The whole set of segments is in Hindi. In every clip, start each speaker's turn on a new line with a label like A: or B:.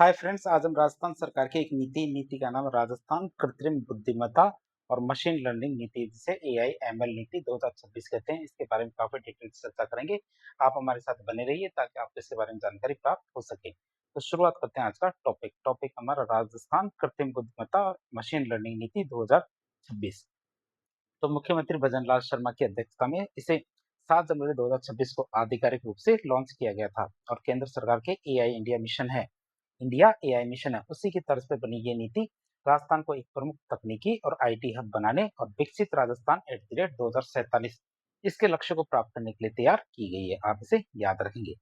A: हाय फ्रेंड्स, आज हम राजस्थान सरकार की एक नीति का नाम राजस्थान कृत्रिम बुद्धिमत्ता और मशीन लर्निंग नीति, जिसे एआई एमएल नीति 2026 कहते हैं। इसके बारे में काफी डिटेल से चर्चा करेंगे। आप हमारे साथ बने रहिए ताकि आपको इसके बारे में जानकारी प्राप्त हो सके। तो शुरुआत करते हैं आज का टॉपिक हमारा राजस्थान कृत्रिम बुद्धिमत्ता और मशीन लर्निंग नीति 2026। तो मुख्यमंत्री भजन लाल शर्मा की अध्यक्षता में इसे 7 जनवरी 2026 को आधिकारिक रूप से लॉन्च किया गया था और केंद्र सरकार के एआई इंडिया एआई मिशन है, उसी की तर्ज पर बनी ये नीति राजस्थान को एक प्रमुख तकनीकी और आईटी हब बनाने और विकसित राजस्थान @ 2047 इसके लक्ष्य को प्राप्त करने के लिए तैयार की गई है। आप इसे याद रखेंगे।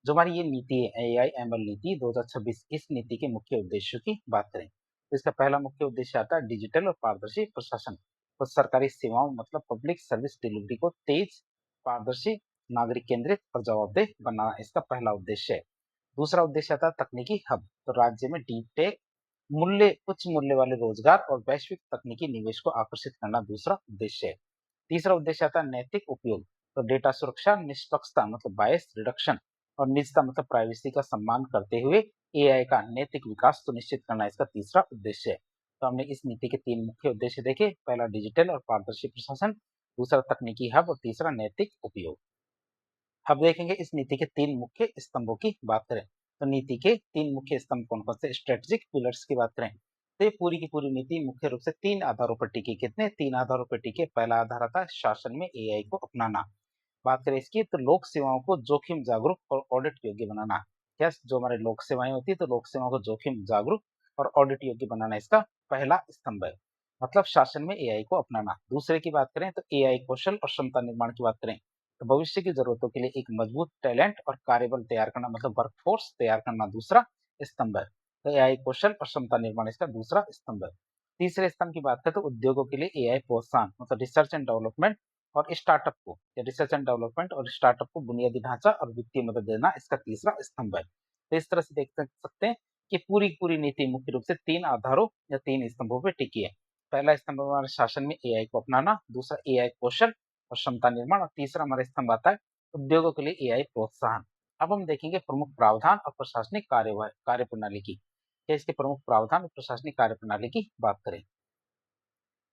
A: जो हमारी ये नीति है एआई एमएल नीति 2026, इस नीति के मुख्य उद्देश्यों की बात करें तो इसका पहला मुख्य उद्देश्य आता है डिजिटल और पारदर्शी प्रशासन। तो सरकारी सेवाओं मतलब पब्लिक सर्विस डिलीवरी को तेज, पारदर्शी, नागरिक केंद्रित और जवाबदेह बनाना इसका पहला उद्देश्य है। दूसरा उद्देश्य आता है तकनीकी हब। तो राज्य में डीप टेक, उच्च मूल्य वाले रोजगार और वैश्विक तकनीकी निवेश को आकर्षित करना दूसरा उद्देश्य है। तीसरा उद्देश्य आता है नैतिक उपयोग। तो डेटा सुरक्षा, निष्पक्षता मतलब बायस रिडक्शन और निजता मतलब प्राइवेसी का सम्मान करते हुए एआई का नैतिक विकास सुनिश्चित करना इसका तीसरा उद्देश्य है। तो हमने इस नीति के तीन मुख्य उद्देश्य देखे। पहला डिजिटल और पारदर्शी प्रशासन, दूसरा तकनीकी हब और तीसरा नैतिक उपयोग। अब देखेंगे इस नीति के तीन मुख्य स्तंभों की बात करें तो नीति के तीन मुख्य स्तंभ कौन कौन से। स्ट्रेटेजिक पिलर्स की बात करें तो ये पूरी की पूरी नीति मुख्य रूप से तीन आधारों पर टिकी। कितने? तीन आधारों पर टिके। पहला आधार आता है शासन में एआई को अपनाना। बात करें इसकी तो लोक सेवाओं को जोखिम जागरूक और ऑडिट योग्य बनाना। क्या जो हमारे लोक सेवाएं होती है तो लोक सेवाओं को जोखिम जागरूक और ऑडिट योग्य बनाना इसका पहला स्तंभ है, मतलब शासन में एआई को अपनाना। दूसरे की बात करें तो एआई कौशल और क्षमता निर्माण की बात करें तो भविष्य की जरूरतों के लिए एक मजबूत टैलेंट और कार्यबल तैयार करना मतलब वर्कफोर्स तैयार करना दूसरा स्तंभ है। तो एआई कौशल और क्षमता निर्माण इसका दूसरा स्तंभ है। तीसरे स्तंभ की बात करें तो उद्योगों के लिए एआई प्रोत्साहन मतलब रिसर्च एंड डेवलपमेंट और स्टार्टअप को रिसर्च एंड डेवलपमेंट और स्टार्टअप को बुनियादी ढांचा और वित्तीय मदद देना इसका तीसरा स्तंभ है। तो इस तरह से देख सकते हैं कि पूरी पूरी नीति मुख्य रूप से तीन आधारों या तीन स्तंभों पर टिकी है। पहला स्तंभ हमारे शासन में एआई को अपनाना, दूसरा एआई कौशल और क्षमता निर्माण और तीसरा हमारा स्तंभ आता है उद्योगों के लिए एआई प्रोत्साहन। अब हम देखेंगे प्रमुख प्रावधान और प्रशासनिक कार्य प्रणाली की। इसके प्रमुख प्रावधान और प्रशासनिक कार्य प्रणाली की बात करें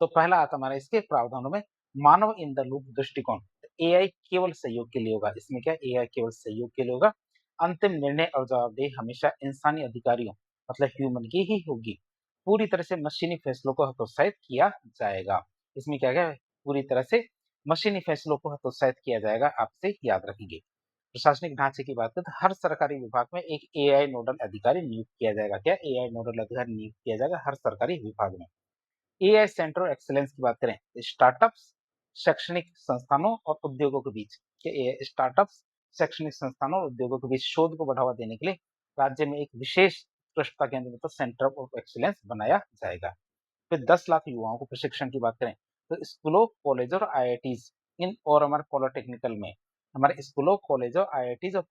A: तो पहला आता हमारा इसके प्रावधानों में मानव इन द लूप दृष्टिकोण। एआई केवल सहयोग के लिए होगा। इसमें क्या? एआई केवल सहयोग के लिए होगा। अंतिम निर्णय और जवाबदेही हमेशा इंसानी अधिकारियों मतलब ह्यूमन की ही होगी। पूरी तरह से मशीनी फैसलों को हतोत्साहित किया जाएगा। इसमें क्या क्या पूरी तरह से मशीनी फैसलों को हतोत्साहित किया जाएगा। आपसे याद रखेंगे। प्रशासनिक ढांचे की बात करें तो हर सरकारी विभाग में एक एआई नोडल अधिकारी नियुक्त किया जाएगा। क्या? एआई नोडल अधिकारी नियुक्त किया जाएगा हर सरकारी विभाग में। एआई सेंटर ऑफ एक्सीलेंस की बात करें स्टार्टअप्स, शैक्षणिक संस्थानों और उद्योगों के बीच स्टार्टअप्स, शैक्षणिक संस्थानों और उद्योगों के बीच शोध को बढ़ावा देने के लिए राज्य में एक विशेष उत्कृष्टता केंद्र मतलब सेंटर ऑफ एक्सीलेंस बनाया जाएगा। फिर 10 लाख युवाओं को प्रशिक्षण की बात करें तो स्कूलों, कॉलेज और आईआईटीज इन और हमारे पॉलिटेक्निकल में हमारे स्कूलों, कॉलेज और आईआईटीज और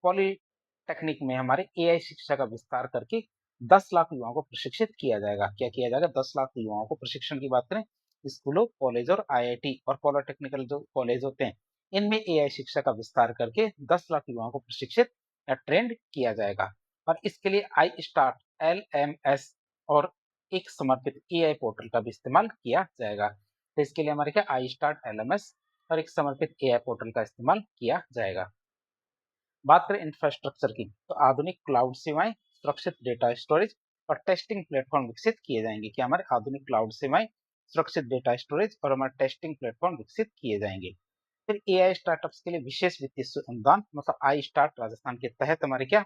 A: पॉलिटेक्निक में हमारे एआई शिक्षा का विस्तार करके 10 लाख युवाओं को प्रशिक्षित किया जाएगा। क्या किया जाएगा? 10 लाख युवाओं को प्रशिक्षण की बात करें स्कूलों, कॉलेज और आईआईटी और पॉलिटेक्निकल जो कॉलेज होते हैं इनमें एआई शिक्षा का विस्तार करके 10 लाख युवाओं को प्रशिक्षित या ट्रेंड किया जाएगा। और इसके लिए आई स्टार्ट एलएमएस और एक समर्पित एआई पोर्टल का भी इस्तेमाल किया जाएगा। तो इसके लिए हमारे क्या आई स्टार्ट एलएमएस और एक समर्पित एआई पोर्टल का इस्तेमाल किया जाएगा। बात करें इंफ्रास्ट्रक्चर की तो आधुनिक क्लाउड सेवाएं, सुरक्षित डेटा स्टोरेज और टेस्टिंग प्लेटफॉर्म विकसित किए जाएंगे। कि हमारे आधुनिक क्लाउड सेवाएं, सुरक्षित डेटा स्टोरेज और हमारे टेस्टिंग प्लेटफॉर्म विकसित किए जाएंगे। फिर एआई स्टार्टअप्स के लिए विशेष वित्तीय अनुदान मतलब आई स्टार्ट राजस्थान के तहत हमारे क्या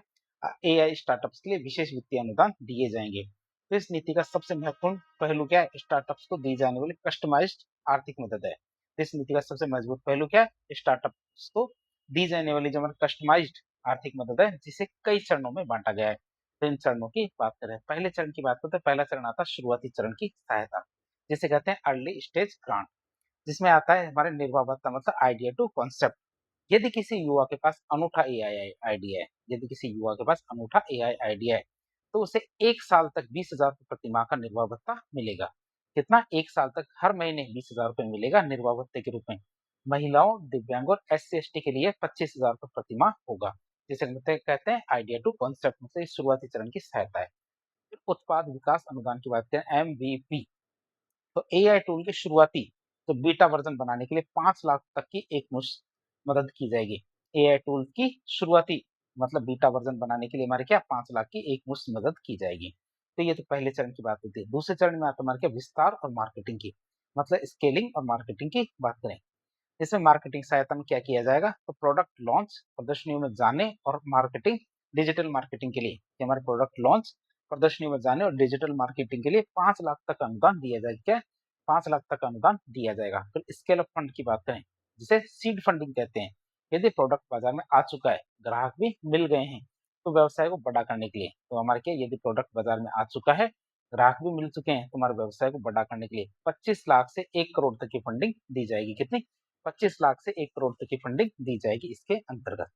A: एआई स्टार्टअप्स के लिए विशेष वित्तीय अनुदान दिए जाएंगे। तो इस नीति का सबसे महत्वपूर्ण पहलू क्या है? स्टार्टअप्स को दी जाने वाली कस्टमाइज्ड आर्थिक मदद है। तो इस नीति का सबसे मजबूत पहलू क्या है? स्टार्टअप्स को दी जाने वाली जो हमारी कस्टमाइज्ड आर्थिक मदद है जिसे कई चरणों में बांटा गया है। तो इन चरणों की बात करें, पहले चरण की बात करते हैं। पहला चरण आता है शुरुआती चरण की सहायता, जिसे कहते हैं अर्ली स्टेज ग्रांट, जिसमें आता है हमारे निर्भरता मतलब आइडिया टू कॉन्सेप्ट। यदि किसी युवा के पास अनूठा एआई आइडिया है, यदि किसी युवा के पास अनूठा एआई आइडिया है तो उसे 1 साल तक 20,000 रुपये प्रति माह का निर्वाह भत्ता मिलेगा। कितना? 1 साल तक हर महीने 20,000 रुपये मिलेगा निर्वाह भत्ते के रूप में। महिलाओं, दिव्यांग और SC ST के लिए 25,000 रुपये प्रति माह होगा। जिसे कहते हैं आइडिया टू कॉन्सेप्ट, मतलब इस शुरुआती चरण की सहायता है। फिर उत्पाद विकास अनुदान की बात करें, MVP, तो एआई टूल के शुरुआती तो बीटा वर्जन बनाने के लिए 5 लाख तक की एक मुश्त मदद की जाएगी। एआई टूल की शुरुआती मतलब बीटा वर्जन बनाने के लिए हमारे क्या 5 लाख की एक मुश्त मदद की जाएगी। तो ये तो पहले चरण की बात होती है। दूसरे चरण में आता है हमारे क्या विस्तार और मार्केटिंग की, मतलब स्केलिंग और मार्केटिंग की बात करें। इसमें मार्केटिंग सहायता में क्या किया जाएगा, तो प्रोडक्ट लॉन्च, प्रदर्शनियों में जाने और मार्केटिंग, डिजिटल मार्केटिंग के लिए कि हमारे प्रोडक्ट लॉन्च, प्रदर्शनियों में जाने और डिजिटल मार्केटिंग के लिए 5 लाख तक अनुदान दिया जाएगा। क्या 5 लाख तक अनुदान दिया जाएगा। फिर स्केल अप फंड की बात करें, जिसे सीड फंडिंग कहते हैं। यदि प्रोडक्ट बाजार में आ चुका है, ग्राहक भी मिल गए हैं, तो व्यवसाय को बड़ा करने के लिए तो हमारे क्या यदि प्रोडक्ट बाजार में आ चुका है, ग्राहक भी मिल चुके हैं, तो हमारे व्यवसाय को बड़ा करने के लिए 25 लाख से 1 करोड़ तक की फंडिंग दी जाएगी। कितनी? 25 लाख से 1 करोड़ तक की फंडिंग दी जाएगी इसके अंतर्गत।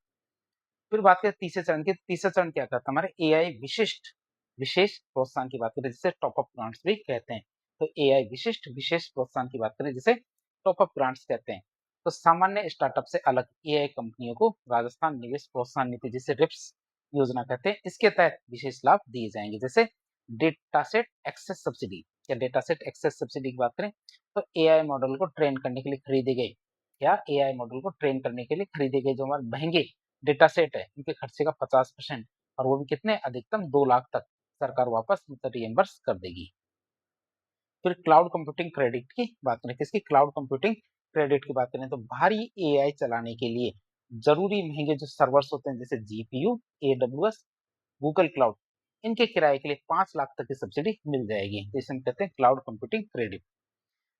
A: फिर बात करें तीसरे चरण की, तीसरा चरण क्या करता है, हमारे एआई विशिष्ट विशेष प्रोत्साहन की बात करें, जिसे टॉप अप ग्रांट्स भी कहते हैं। तो एआई विशिष्ट विशेष प्रोत्साहन की बात करें, जिसे टॉप अप ग्रांट्स कहते हैं। तो सामान्य स्टार्टअप से अलग एआई कंपनियों को राजस्थान निवेश प्रोत्साहन नीति, जिसे रिप्स योजना कहते हैं, इसके तहत विशेष लाभ दिए जाएंगे। जैसे डेटासेट एक्सेस सब्सिडी, या डेटासेट एक्सेस सब्सिडी की बात करें, तो एआई मॉडल को ट्रेन करने के लिए खरीदे गए, या एआई मॉडल को ट्रेन करने के लिए खरीदे गए जो हमारे महंगे डेटा सेट है, इनके खर्चे का 50%, और वो भी कितने, अधिकतम 2 लाख तक सरकार वापस मतलब रिएम्बर्स कर देगी। फिर क्लाउड कंप्यूटिंग क्रेडिट की बात करें, किसकी? क्लाउड कंप्यूटिंग क्रेडिट की बात करें, तो भारी एआई चलाने के लिए जरूरी महंगे जो सर्वर्स होते हैं, जैसे जीपीयू, एडब्ल्यूएस, गूगल क्लाउड, इनके किराए के लिए 5 लाख तक की सब्सिडी मिल जाएगी। तो इसे हम कहते हैं क्लाउड कंप्यूटिंग क्रेडिट।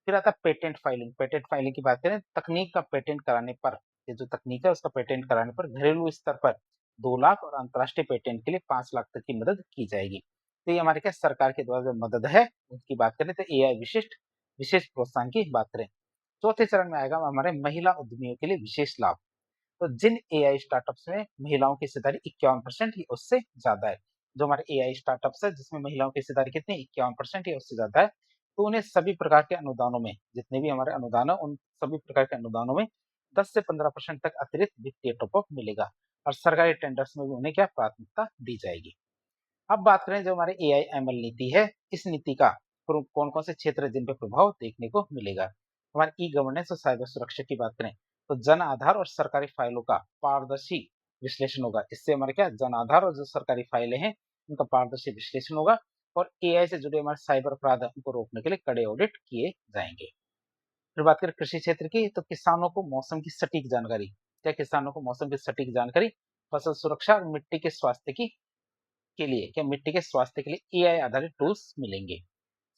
A: फिर आता है पेटेंट फाइलिंग। पेटेंट फाइलिंग की बात करें, तकनीक का पेटेंट कराने पर, ये जो तकनीक है उसका पेटेंट कराने पर घरेलू स्तर पर 2 लाख और अंतर्राष्ट्रीय पेटेंट के लिए 5 लाख तक की मदद की जाएगी। तो ये हमारे क्या सरकार के द्वारा जो मदद है उसकी बात करें, तो एआई विशिष्ट विशेष प्रोत्साहन की बात करें। चौथे चरण में आएगा हमारे महिला उद्यमियों के लिए विशेष लाभ। तो जिन एआई स्टार्टअप्स में महिलाओं की हिस्सेदारी 51% या उससे ज्यादा है, जो हमारे एआई स्टार्टअप्स है जिसमें महिलाओं की हिस्सेदारी कितनी 51% या उससे ज्यादा है, तो उन्हें सभी प्रकार के अनुदानों में, जितने भी हमारे अनुदान है उन सभी प्रकार के अनुदानों में 10 से 15% तक अतिरिक्त वित्तीय टॉपअप मिलेगा, और सरकारी टेंडर्स में भी उन्हें क्या प्राथमिकता दी जाएगी। अब बात करें जो हमारे एआई एमएल नीति है, इस नीति का कौन कौन से क्षेत्र जिन पे प्रभाव देखने को मिलेगा। हमारे ई गवर्नेंस और साइबर सुरक्षा की बात करें, तो जन आधार और सरकारी फाइलों का पारदर्शी विश्लेषण होगा। इससे हमारे क्या जन आधार और जो सरकारी फाइलें हैं उनका पारदर्शी विश्लेषण होगा, और एआई से जुड़े हमारे साइबर अपराध उनको रोकने के लिए कड़े ऑडिट किए जाएंगे। फिर बात करें कृषि क्षेत्र की, तो किसानों को मौसम की सटीक जानकारी, क्या किसानों को मौसम की सटीक जानकारी, फसल सुरक्षा और मिट्टी के स्वास्थ्य की के लिए, क्या मिट्टी के स्वास्थ्य के लिए एआई आधारित टूल्स मिलेंगे।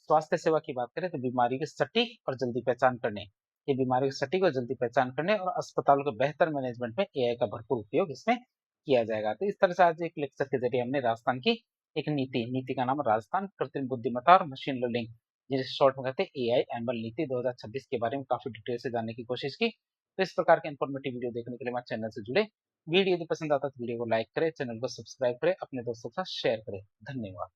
A: स्वास्थ्य सेवा की बात करें, तो बीमारी की सटीक और जल्दी पहचान करने, ये बीमारी की सटीक और जल्दी पहचान करने और अस्पतालों के बेहतर मैनेजमेंट में एआई का भरपूर उपयोग इसमें किया जाएगा। तो इस तरह से आज एक लेक्चर के जरिए हमने राजस्थान की एक नीति का नाम राजस्थान कृत्रिम बुद्धिमत्ता और मशीन लर्निंग, जिसे शॉर्ट में कहते हैं एआई एमएल नीति 2026 के बारे में काफी डिटेल से जानने की कोशिश की। तो इस प्रकार के इन्फॉर्मेटिव वीडियो देखने के लिए हमारे चैनल से जुड़े। वीडियो यदि पसंद आता है तो वीडियो को लाइक करें, चैनल को सब्सक्राइब करें, अपने दोस्तों के साथ शेयर करें। धन्यवाद।